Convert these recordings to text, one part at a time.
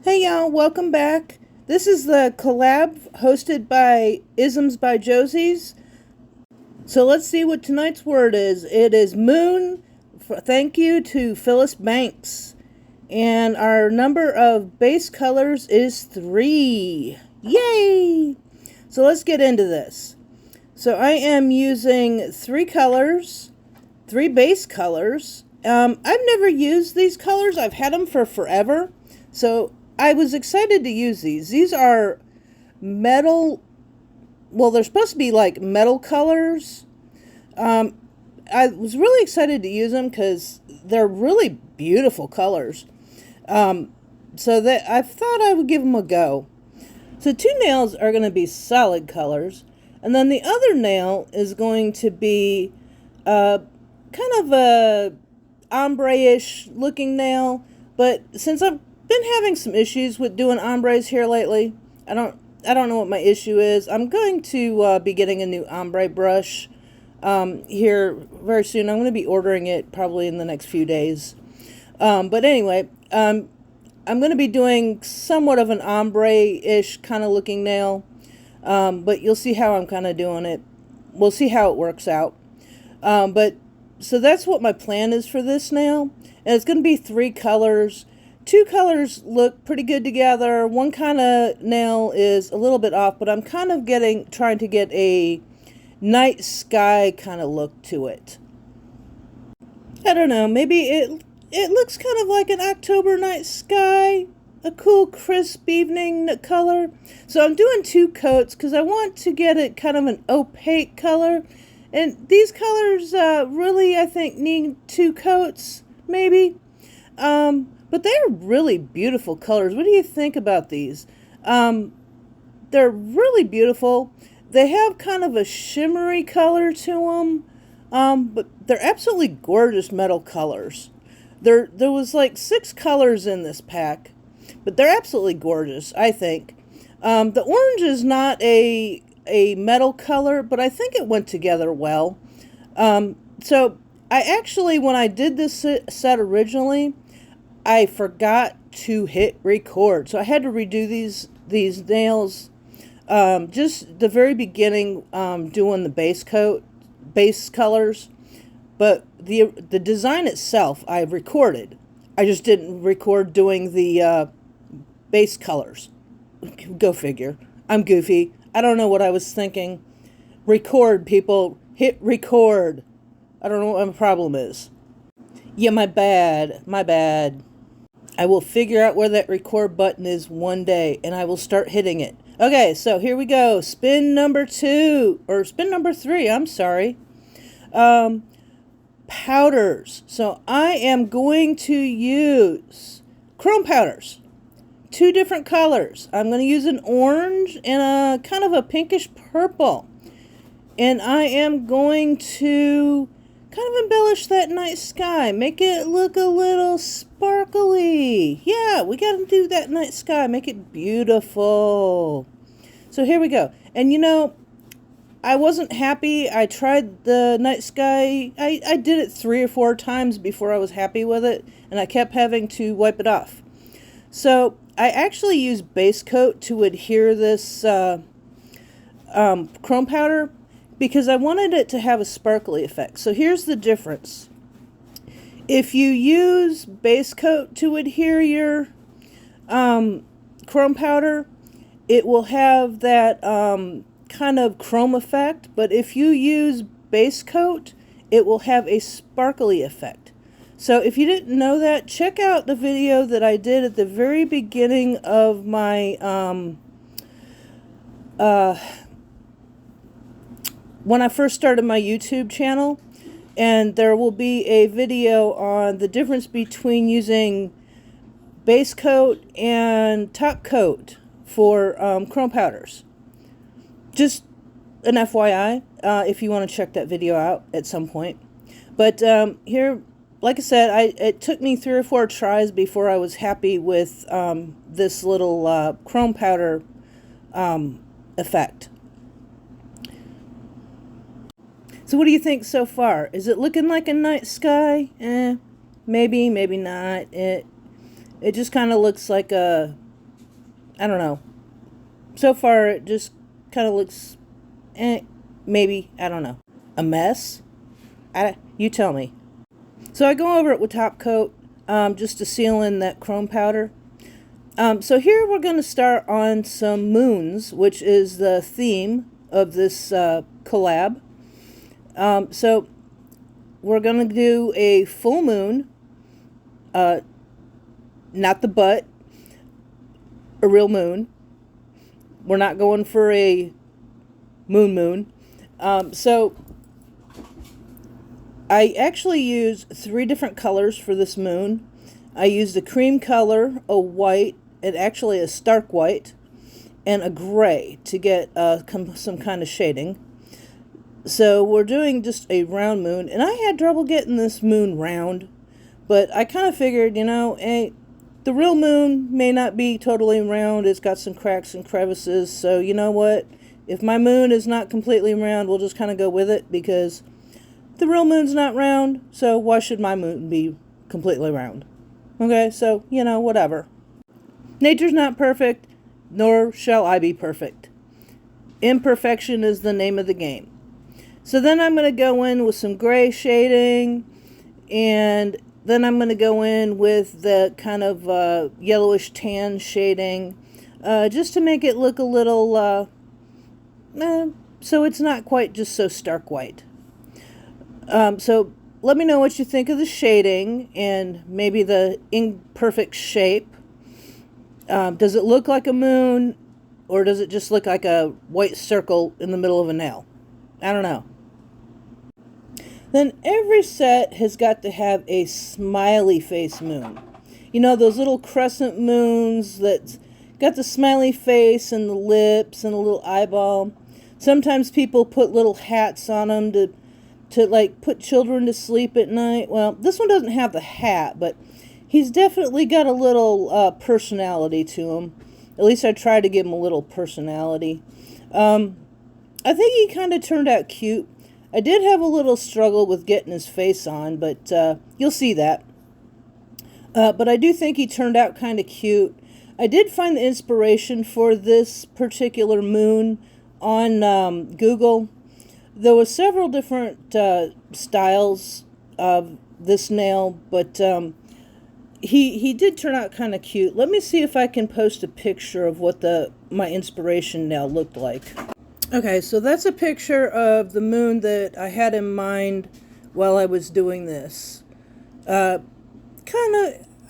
Hey y'all, welcome back. This is the collab hosted by Isms by Josie's. So let's see what tonight's word is. It is moon. Thank you to Phyllis Banks. And our number of base colors is 3. Yay! So let's get into this. So I am using 3 colors, 3 base colors. I've never used these colors. I've had them for forever. So I was excited to use these. These are metal, well, they're supposed to be like metal colors. I was really excited to use them because they're really beautiful colors. So that I thought I would give them a go. So 2 nails are going to be solid colors. And then the other nail is going to be kind of a ombre-ish looking nail. But since I've been having some issues with doing ombres here lately, I don't know what my issue is. I'm going to be getting a new ombre brush here very soon. I'm going to be ordering it probably in the next few days. But anyway, I'm going to be doing somewhat of an ombre-ish kind of looking nail. But you'll see how I'm kind of doing it. We'll see how it works out. So that's what my plan is for this nail. And it's going to be 3 colors. 2 colors look pretty good together. One kind of nail is a little bit off, but I'm kind of trying to get a night sky kind of look to it. I don't know, maybe it looks kind of like an October night sky, a cool crisp evening color. So I'm doing 2 coats because I want to get it kind of an opaque color. And these colors really, I think, need 2 coats, maybe. But they're really beautiful colors. What do you think about these? They're really beautiful. They have kind of a shimmery color to them. But they're absolutely gorgeous metal colors. There was like 6 colors in this pack. But they're absolutely gorgeous, I think. The orange is not a metal color, but I think it went together well. So I actually, when I did this set originally, I forgot to hit record. So I had to redo these nails. Just the very beginning, doing the base colors. But the design itself, I recorded. I just didn't record doing the base colors. Go figure. I'm goofy. I don't know what I was thinking. Record, people. Hit record. I don't know what my problem is. Yeah, my bad. My bad. I will figure out where that record button is one day, and I will start hitting it. Okay, so here we go. Spin number 2, or spin number 3, I'm sorry. Powders. So I am going to use chrome powders. 2 different colors. I'm going to use an orange and a kind of a pinkish purple. And I am going to kind of embellish that night sky. Make it look a little sparkly. Yeah, we got to do that night sky. Make it beautiful. So here we go. And you know, I wasn't happy. I tried the night sky. I did it 3 or 4 times before I was happy with it. And I kept having to wipe it off. So I actually used base coat to adhere this chrome powder because I wanted it to have a sparkly effect. So here's the difference. If you use base coat to adhere your chrome powder, it will have that kind of chrome effect. But if you use base coat, it will have a sparkly effect. So if you didn't know that, check out the video that I did at the very beginning of my, when I first started my YouTube channel. And there will be a video on the difference between using base coat and top coat for chrome powders. Just an FYI, if you want to check that video out at some point. But here, like I said, it took me 3 or 4 tries before I was happy with this little chrome powder effect. So what do you think so far? Is it looking like a night sky? Maybe, maybe not. It just kind of looks like a I don't know. So far, it just kind of looks, maybe, I don't know. A mess? You tell me. So I go over it with top coat, just to seal in that chrome powder. So here we're going to start on some moons, which is the theme of this collab. So we're going to do a full moon, not the butt, a real moon. We're not going for a moon. So I actually used 3 different colors for this moon. I used a cream color, a white, and actually a stark white, and a gray to get some kind of shading. So we're doing just a round moon, and I had trouble getting this moon round, but I kind of figured, the real moon may not be totally round. It's got some cracks and crevices, so you know what? If my moon is not completely round, we'll just kind of go with it, because the real moon's not round, so why should my moon be completely round? Okay, so, whatever. Nature's not perfect, nor shall I be perfect. Imperfection is the name of the game. So then I'm going to go in with some gray shading, and then I'm going to go in with the kind of yellowish tan shading, just to make it look a little, so it's not quite just so stark white. So let me know what you think of the shading and maybe the imperfect shape. Does it look like a moon, or does it just look like a white circle in the middle of a nail? I don't know. Then every set has got to have a smiley face moon. Those little crescent moons that's got the smiley face and the lips and a little eyeball. Sometimes people put little hats on them to like put children to sleep at night. Well, this one doesn't have the hat, but he's definitely got a little personality to him. At least I tried to give him a little personality. I think he kind of turned out cute. I did have a little struggle with getting his face on, but you'll see that. But I do think he turned out kind of cute. I did find the inspiration for this particular moon on Google. There were several different styles of this nail, but he did turn out kind of cute. Let me see if I can post a picture of what my inspiration nail looked like. Okay, so that's a picture of the moon that I had in mind while I was doing this. I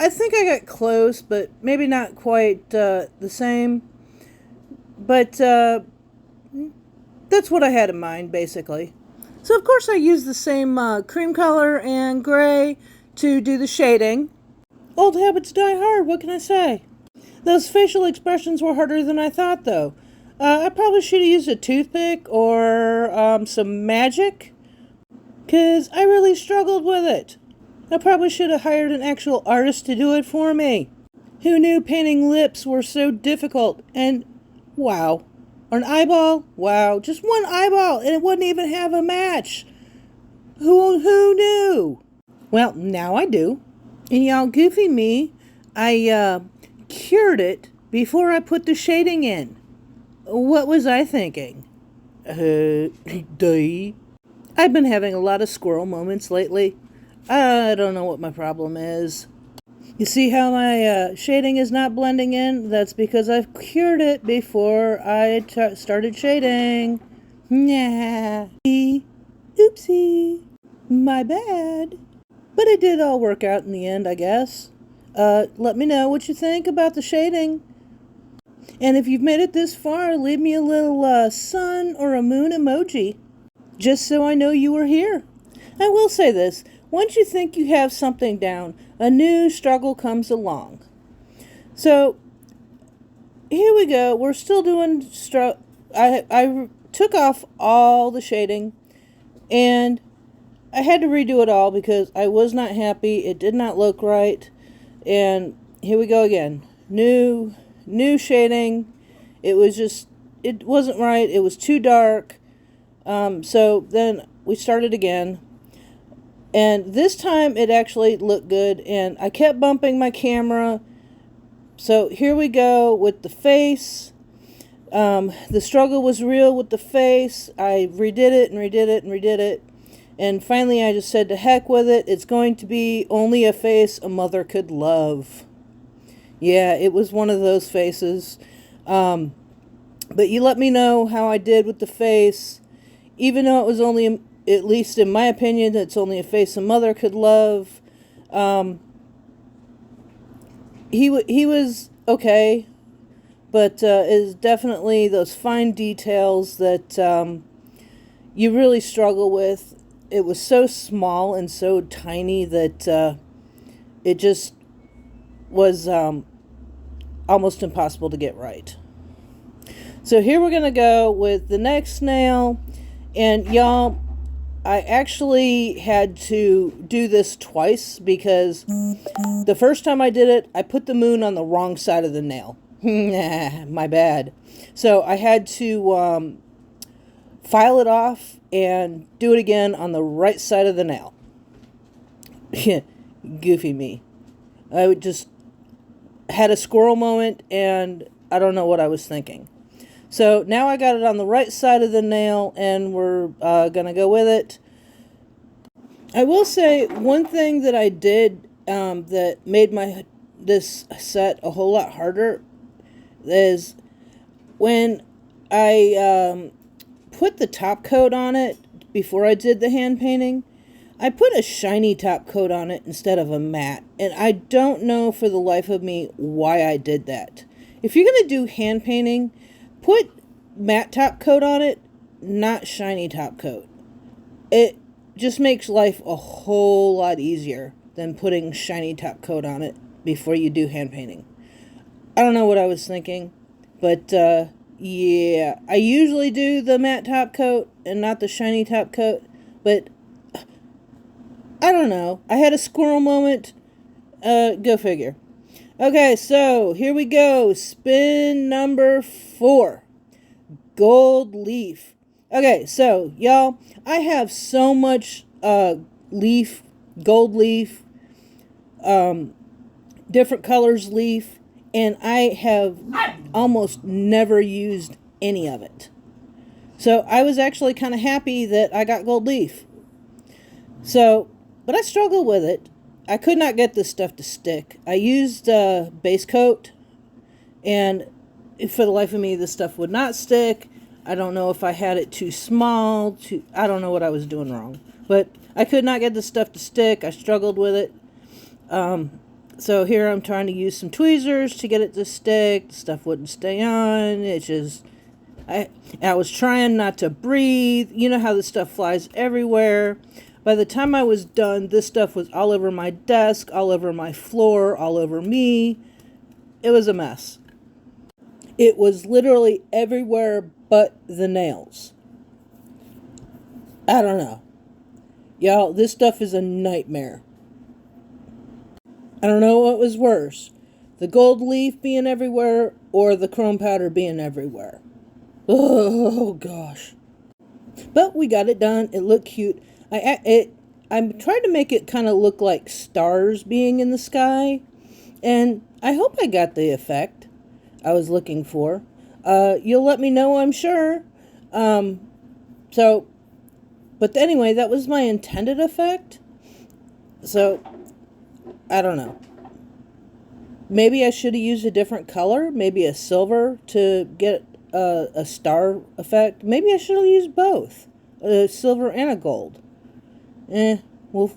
think I got close, but maybe not quite the same. But that's what I had in mind, basically. So, of course, I used the same cream color and gray to do the shading. Old habits die hard, what can I say? Those facial expressions were harder than I thought, though. I probably should have used a toothpick or some magic, because I really struggled with it. I probably should have hired an actual artist to do it for me. Who knew painting lips were so difficult? And wow. Or an eyeball? Wow. Just one eyeball, and it wouldn't even have a match. Who knew? Well, now I do. And y'all goofy me, I cured it before I put the shading in. What was I thinking? I've been having a lot of squirrel moments lately. I don't know what my problem is. You see how my shading is not blending in? That's because I've cured it before I started shading. Nah. Oopsie. My bad. But it did all work out in the end, I guess. Let me know what you think about the shading. And if you've made it this far, leave me a little sun or a moon emoji, just so I know you were here. I will say this, once you think you have something down, a new struggle comes along. So, here we go. We're still doing, I took off all the shading, and I had to redo it all because I was not happy. It did not look right. And here we go again. New shading. It wasn't right. It was too dark. So then we started again. And this time it actually looked good. And I kept bumping my camera. So here we go with the face. The struggle was real with the face. I redid it and redid it and redid it. And finally I just said to heck with it. It's going to be only a face a mother could love. Yeah, it was one of those faces. But you let me know how I did with the face. Even though it was only, at least in my opinion, it's only a face a mother could love. He was okay. But is definitely those fine details that you really struggle with. It was so small and so tiny that it just was almost impossible to get right. So here we're going to go with the next nail. And y'all, I actually had to do this twice because the first time I did it, I put the moon on the wrong side of the nail. My bad. So I had to file it off and do it again on the right side of the nail. Goofy me. I just had a squirrel moment and I don't know what I was thinking. So now I got it on the right side of the nail and we're going to go with it. I will say one thing that I did that made this set a whole lot harder is when I put the top coat on it before I did the hand painting, I put a shiny top coat on it instead of a matte. And I don't know for the life of me why I did that. If you're going to do hand painting, put matte top coat on it, not shiny top coat. It just makes life a whole lot easier than putting shiny top coat on it before you do hand painting. I don't know what I was thinking, but yeah, I usually do the matte top coat and not the shiny top coat, but I don't know. I had a squirrel moment. Go figure. Okay, so here we go. Spin number 4. Gold leaf. Okay, so y'all, I have so much leaf, gold leaf, different colors leaf, and I have almost never used any of it. So I was actually kind of happy that I got gold leaf. So, but I struggled with it. I could not get this stuff to stick. I used base coat, and for the life of me, this stuff would not stick. I don't know if I had it too small. I don't know what I was doing wrong. But I could not get this stuff to stick. I struggled with it. So here I'm trying to use some tweezers to get it to stick. The stuff wouldn't stay on. It just... I was trying not to breathe. You know how this stuff flies everywhere. By the time I was done, this stuff was all over my desk, all over my floor, all over me. It was a mess. It was literally everywhere but the nails. I don't know. Y'all, this stuff is a nightmare. I don't know what was worse. The gold leaf being everywhere or the chrome powder being everywhere. Oh, gosh. But we got it done. It looked cute. I'm trying to make it kind of look like stars being in the sky. And I hope I got the effect I was looking for. You'll let me know, I'm sure. But anyway, that was my intended effect. So, I don't know. Maybe I should have used a different color. Maybe a silver to get a star effect. Maybe I should have used both. A silver and a gold. Well,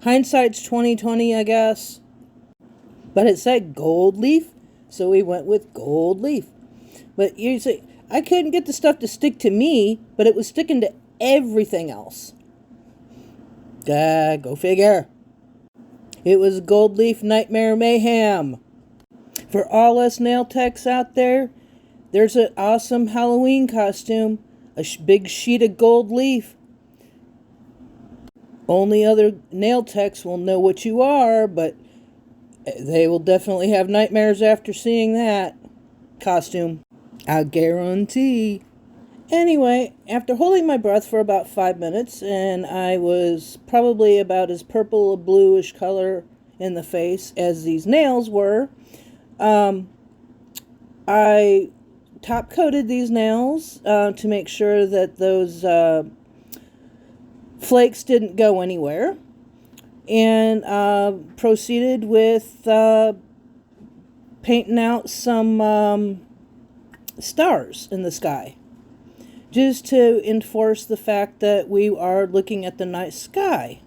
hindsight's 20/20, I guess. But it said gold leaf, so we went with gold leaf. But you see, I couldn't get the stuff to stick to me, but it was sticking to everything else. Go figure. It was gold leaf nightmare mayhem. For all us nail techs out there, there's an awesome Halloween costume, a big sheet of gold leaf. Only other nail techs will know what you are, but they will definitely have nightmares after seeing that costume. I guarantee. Anyway, after holding my breath for about 5 minutes, and I was probably about as purple a bluish color in the face as these nails were, I top coated these nails to make sure that those flakes didn't go anywhere, and proceeded with painting out some stars in the sky, just to enforce the fact that we are looking at the night sky.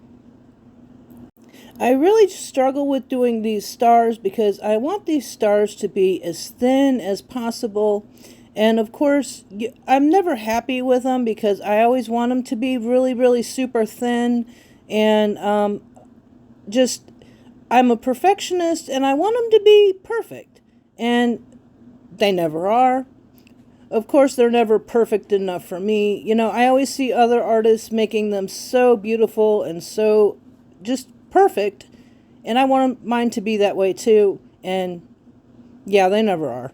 I really struggle with doing these stars because I want these stars to be as thin as possible. And of course, I'm never happy with them because I always want them to be really, really super thin. And I'm a perfectionist and I want them to be perfect. And they never are. Of course, they're never perfect enough for me. You know, I always see other artists making them so beautiful and so just perfect, and I want mine to be that way too, and yeah, they never are.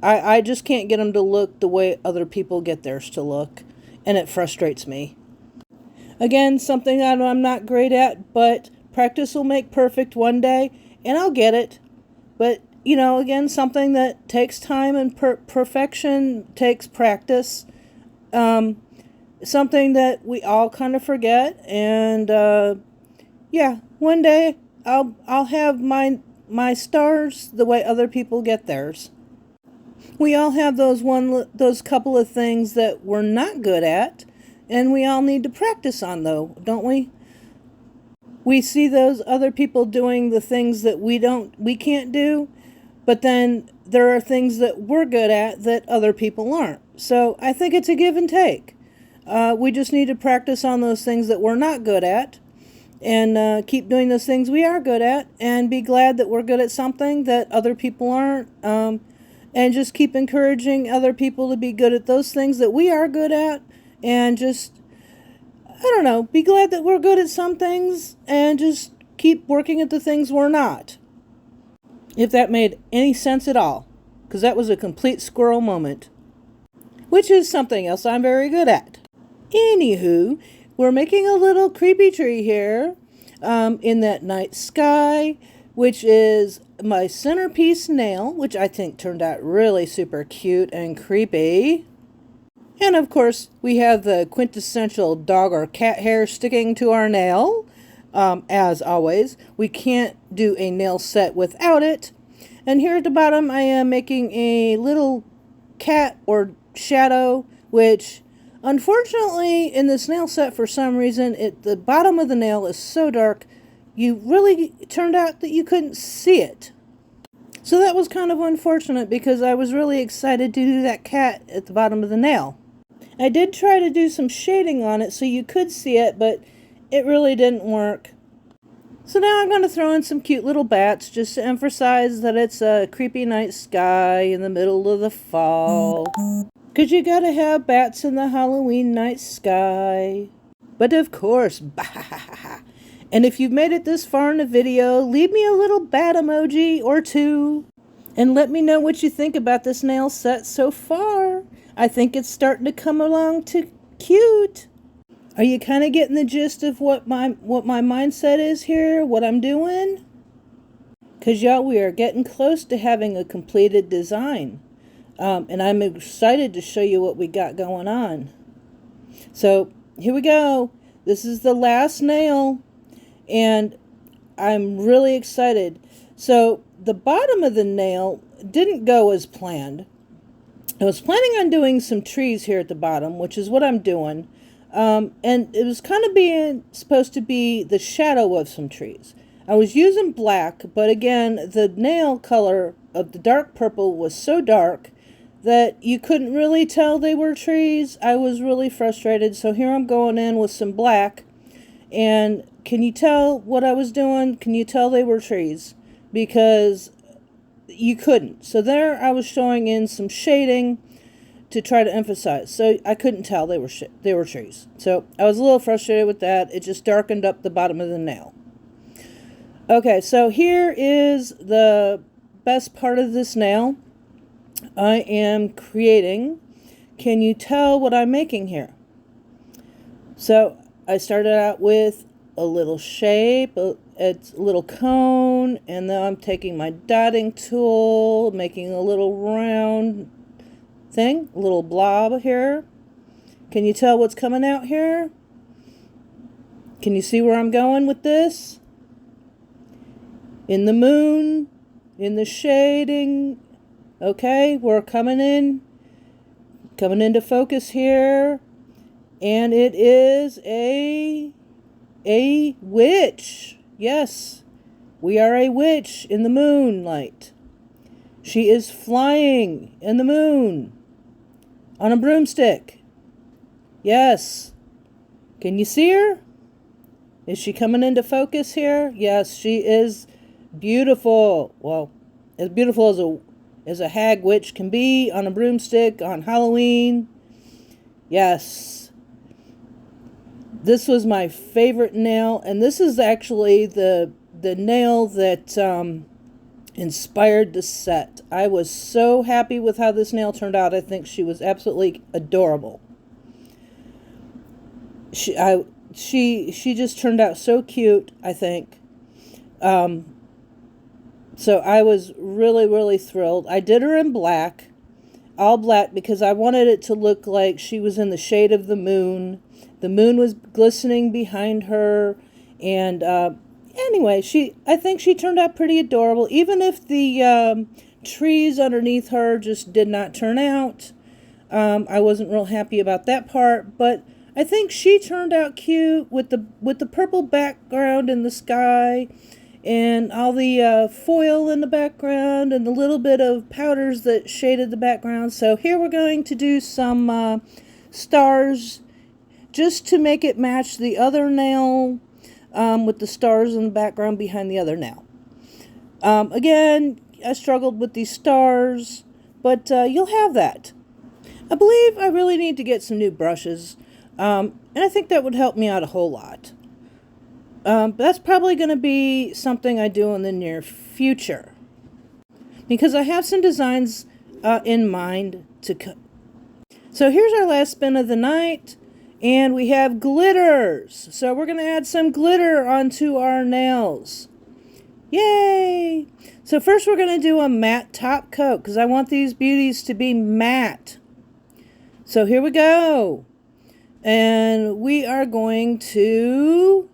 I just can't get them to look the way other people get theirs to look, and it frustrates me. Again, something that I'm not great at, but practice will make perfect one day, and I'll get it. But, you know, again, something that takes time, and perfection takes practice. Something that we all kind of forget, and yeah, one day I'll have my stars the way other people get theirs. We all have those couple of things that we're not good at, and we all need to practice on, though, don't we? We see those other people doing the things that we can't do, but then there are things that we're good at that other people aren't. So I think it's a give and take. We just need to practice on those things that we're not good at, and keep doing those things we are good at, and be glad that we're good at something that other people aren't, and just keep encouraging other people to be good at those things that we are good at, and just, I don't know, be glad that we're good at some things, and just keep working at the things we're not. If that made any sense at all, because that was a complete squirrel moment, which is something else I'm very good at. Anywho, we're making a little creepy tree here in that night sky, which is my centerpiece nail, which I think turned out really super cute and creepy. And of course, we have the quintessential dog or cat hair sticking to our nail. As always, we can't do a nail set without it. And here at the bottom, I am making a little cat or shadow, which unfortunately, in this nail set, for some reason, the bottom of the nail is so dark, you really turned out that you couldn't see it. So that was kind of unfortunate because I was really excited to do that cat at the bottom of the nail. I did try to do some shading on it so you could see it, but it really didn't work. So now I'm going to throw in some cute little bats just to emphasize that it's a creepy night sky in the middle of the fall. Because you gotta have bats in the Halloween night sky. But of course, bah. And if you've made it this far in the video, leave me a little bat emoji or two. And let me know what you think about this nail set so far. I think it's starting to come along to cute. Are you kind of getting the gist of what my mindset is here, what I'm doing? Because y'all, we are getting close to having a completed design. And I'm excited to show you what we got going on. So here we go. This is the last nail, and I'm really excited. So the bottom of the nail didn't go as planned. I was planning on doing some trees here at the bottom, which is what I'm doing. And it was kind of supposed to be the shadow of some trees. I was using black, but again, the nail color of the dark purple was so dark that you couldn't really tell they were trees. I was really frustrated, so here I'm going in with some black. And can you tell what I was doing? Can you tell they were trees? Because you couldn't. So there I was showing in some shading to try to emphasize. So I couldn't tell they were trees. So I was a little frustrated with that. It just darkened up the bottom of the nail. Okay, so here is the best part of this nail. I am creating. Can you tell what I'm making here? So I started out with a little shape, it's a little cone, and then I'm taking my dotting tool, making a little round thing, a little blob here. Can you tell what's coming out here? Can you see where I'm going with this? In the moon, in the shading. Okay, we're coming into focus here. And it is a witch. Yes, we are a witch in the moonlight. She is flying in the moon on a broomstick. Yes. Can you see her? Is she coming into focus here? Yes, she is beautiful. Well, as beautiful as a hag witch can be on a broomstick on Halloween. Yes. This was my favorite nail, and this is actually the nail that inspired the set. I was so happy with how this nail turned out. I think she was absolutely adorable. She just turned out so cute, I think. So I was really, really thrilled. I did her in black, all black, because I wanted it to look like she was in the shade of the moon. The moon was glistening behind her, and anyway, I think she turned out pretty adorable, even if the trees underneath her just did not turn out. I wasn't real happy about that part, but I think she turned out cute with the purple background in the sky, and all the foil in the background, and the little bit of powders that shaded the background. So here we're going to do some stars, just to make it match the other nail, with the stars in the background behind the other nail. Again, I struggled with these stars, but you'll have that. I believe I really need to get some new brushes, and I think that would help me out a whole lot. That's probably going to be something I do in the near future, because I have some designs in mind to cut. So here's our last spin of the night. And we have glitters. So we're going to add some glitter onto our nails. Yay! So first we're going to do a matte top coat, because I want these beauties to be matte. So here we go. And we are going to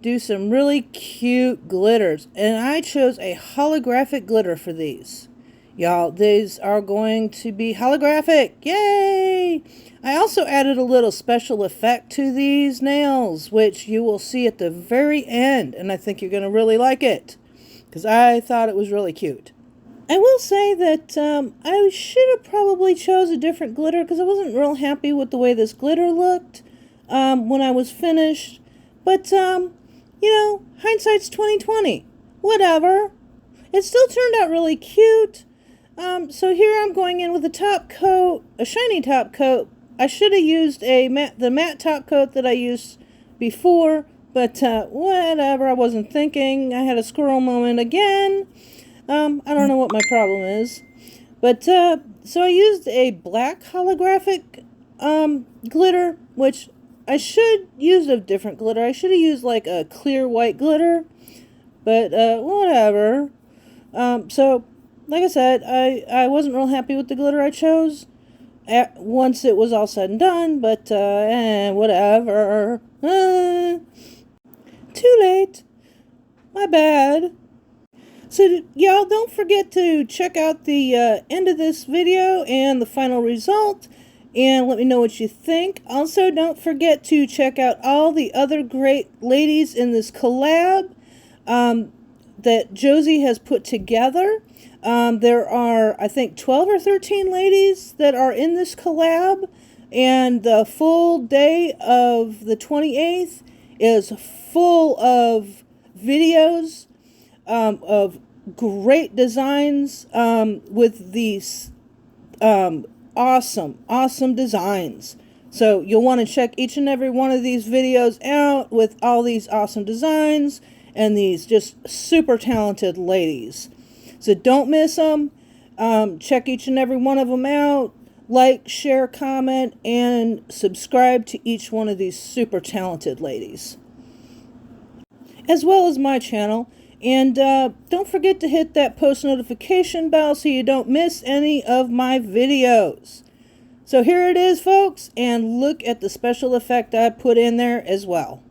do some really cute glitters. And I chose a holographic glitter for these. Y'all, these are going to be holographic. Yay! I also added a little special effect to these nails, which you will see at the very end, and I think you're going to really like it, because I thought it was really cute. I will say that I should have probably chose a different glitter, because I wasn't real happy with the way this glitter looked when I was finished. But, hindsight's 20/20. Whatever. It still turned out really cute. So here I'm going in with a top coat, a shiny top coat. I should have used the matte top coat that I used before, but whatever, I wasn't thinking. I had a squirrel moment again. I don't know what my problem is. But, so I used a black holographic glitter, which I should use a different glitter. I should have used like a clear white glitter, but whatever. So, like I said, I wasn't real happy with the glitter I chose once it was all said and done, but whatever. Too late. My bad. So y'all don't forget to check out the end of this video and the final result, and let me know what you think. Also, don't forget to check out all the other great ladies in this collab that Josie has put together. There are, I think, 12 or 13 ladies that are in this collab, and the full day of the 28th is full of videos of great designs with these awesome designs. So you'll want to check each and every one of these videos out with all these awesome designs and these just super talented ladies. So don't miss them. Check each and every one of them out. Like, share, comment, and subscribe to each one of these super talented ladies. as well as my channel. And don't forget to hit that post notification bell so you don't miss any of my videos. So here it is, folks, and look at the special effect I put in there as well.